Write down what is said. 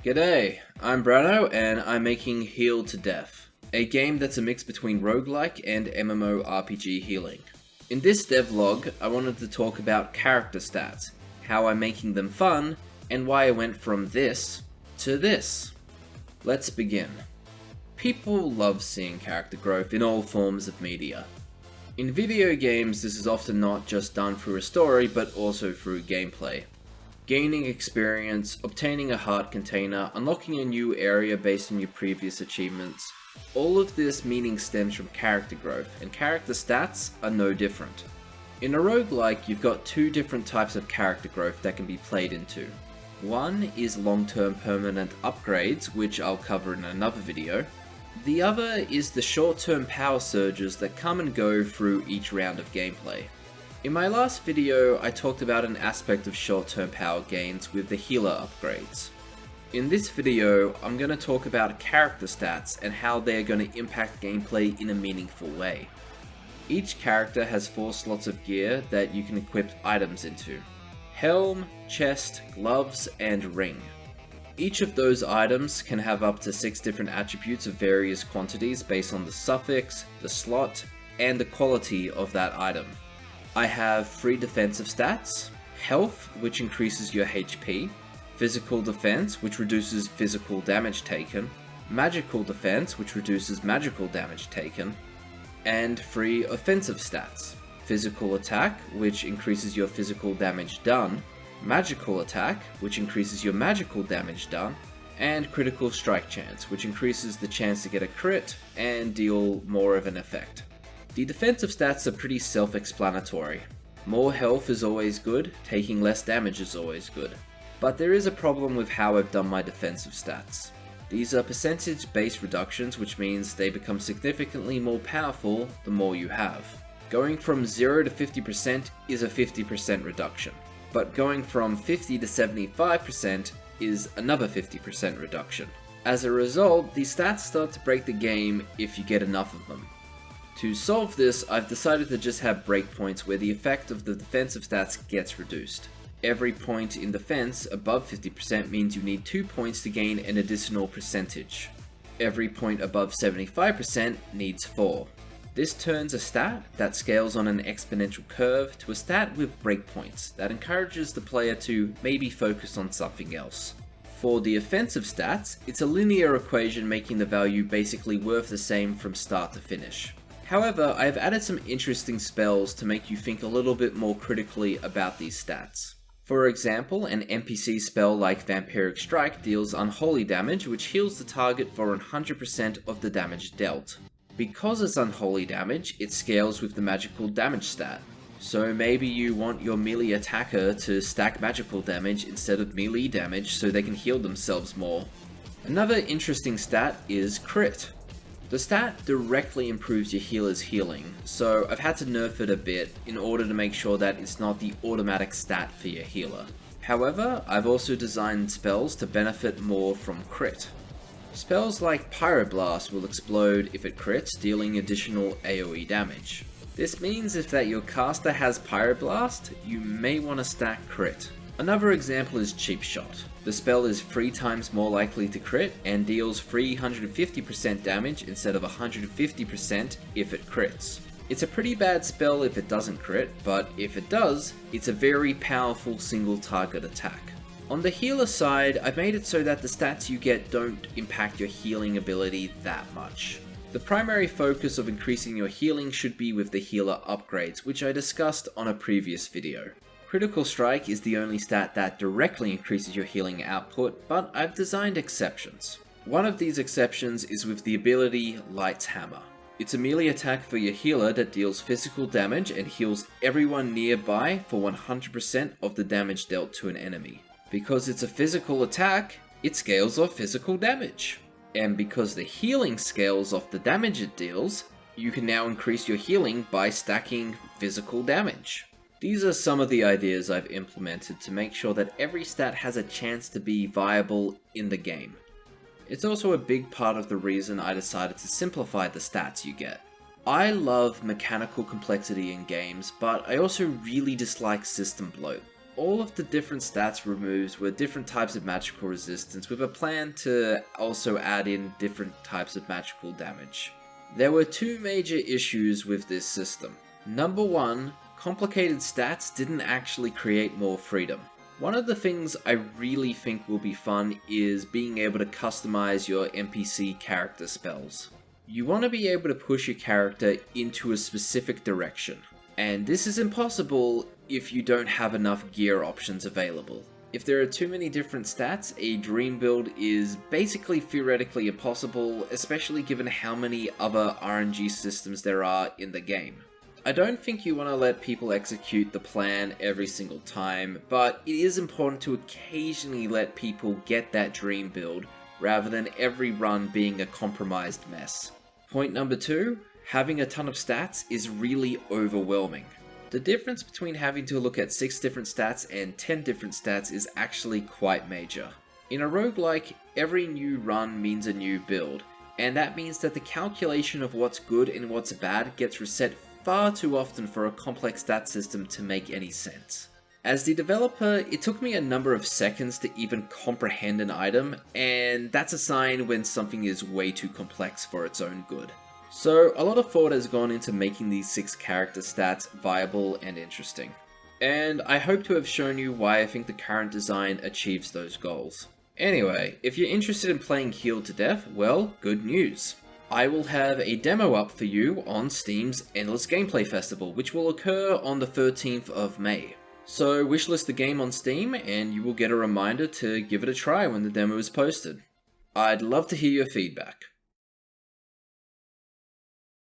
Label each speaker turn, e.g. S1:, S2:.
S1: G'day, I'm Brano and I'm making Heal to Death, a game that's a mix between roguelike and MMORPG healing. In this devlog, I wanted to talk about character stats, how I'm making them fun, and why I went from this to this. Let's begin. People love seeing character growth in all forms of media. In video games, this is often not just done through a story, but also through gameplay. Gaining experience, obtaining a heart container, unlocking a new area based on your previous achievements. All of this meaning stems from character growth, and character stats are no different. In a roguelike, you've got two different types of character growth that can be played into. One is long-term permanent upgrades, which I'll cover in another video. The other is the short-term power surges that come and go through each round of gameplay. In my last video, I talked about an aspect of short-term power gains with the healer upgrades. In this video, I'm going to talk about character stats and how they are going to impact gameplay in a meaningful way. Each character has 4 slots of gear that you can equip items into: helm, chest, gloves, and ring. Each of those items can have up to 6 different attributes of various quantities based on the suffix, the slot, and the quality of that item. I have 3 defensive stats: health, which increases your HP, physical defense, which reduces physical damage taken, magical defense, which reduces magical damage taken, and 3 offensive stats: physical attack, which increases your physical damage done, magical attack, which increases your magical damage done, and critical strike chance, which increases the chance to get a crit and deal more of an effect. The defensive stats are pretty self-explanatory. More health is always good, taking less damage is always good. But there is a problem with how I've done my defensive stats. These are percentage-based reductions, which means they become significantly more powerful the more you have. Going from 0 to 50% is a 50% reduction, but going from 50 to 75% is another 50% reduction. As a result, these stats start to break the game if you get enough of them. To solve this, I've decided to just have breakpoints where the effect of the defensive stats gets reduced. Every point in defense above 50% means you need 2 points to gain an additional percentage. Every point above 75% needs 4. This turns a stat that scales on an exponential curve to a stat with breakpoints that encourages the player to maybe focus on something else. For the offensive stats, it's a linear equation making the value basically worth the same from start to finish. However, I have added some interesting spells to make you think a little bit more critically about these stats. For example, an NPC spell like Vampiric Strike deals unholy damage, which heals the target for 100% of the damage dealt. Because it's unholy damage, it scales with the magical damage stat. So maybe you want your melee attacker to stack magical damage instead of melee damage so they can heal themselves more. Another interesting stat is crit. The stat directly improves your healer's healing, so I've had to nerf it a bit in order to make sure that it's not the automatic stat for your healer. However, I've also designed spells to benefit more from crit. Spells like Pyroblast will explode if it crits, dealing additional AoE damage. This means if that your caster has Pyroblast, you may want to stack crit. Another example is Cheap Shot. The spell is 3 times more likely to crit and deals 350% damage instead of 150% if it crits. It's a pretty bad spell if it doesn't crit, but if it does, it's a very powerful single target attack. On the healer side, I've made it so that the stats you get don't impact your healing ability that much. The primary focus of increasing your healing should be with the healer upgrades, which I discussed on a previous video. Critical Strike is the only stat that directly increases your healing output, but I've designed exceptions. One of these exceptions is with the ability Light's Hammer. It's a melee attack for your healer that deals physical damage and heals everyone nearby for 100% of the damage dealt to an enemy. Because it's a physical attack, it scales off physical damage. And because the healing scales off the damage it deals, you can now increase your healing by stacking physical damage. These are some of the ideas I've implemented to make sure that every stat has a chance to be viable in the game. It's also a big part of the reason I decided to simplify the stats you get. I love mechanical complexity in games, but I also really dislike system bloat. all of the different stats removes were different types of magical resistance, with a plan to also add in different types of magical damage. There were two major issues with this system. Number one, complicated stats didn't actually create more freedom. One of the things I really think will be fun is being able to customize your NPC character spells. You want to be able to push your character into a specific direction, and this is impossible if you don't have enough gear options available. If there are too many different stats, a dream build is basically theoretically impossible, especially given how many other RNG systems there are in the game. I don't think you want to let people execute the plan every single time, but it is important to occasionally let people get that dream build, rather than every run being a compromised mess. Point number two, having a ton of stats is really overwhelming. The difference between having to look at 6 different stats and 10 different stats is actually quite major. In a roguelike, every new run means a new build, and that means that the calculation of what's good and what's bad gets reset far too often for a complex stat system to make any sense. As the developer, it took me a number of seconds to even comprehend an item, and that's a sign when something is way too complex for its own good. So a lot of thought has gone into making these 6 character stats viable and interesting. And I hope to have shown you why I think the current design achieves those goals. Anyway, if you're interested in playing Healed to Death, well, good news. I will have a demo up for you on Steam's Endless Gameplay Festival, which will occur on the 13th of May. So wishlist the game on Steam and you will get a reminder to give it a try when the demo is posted. I'd love to hear your feedback.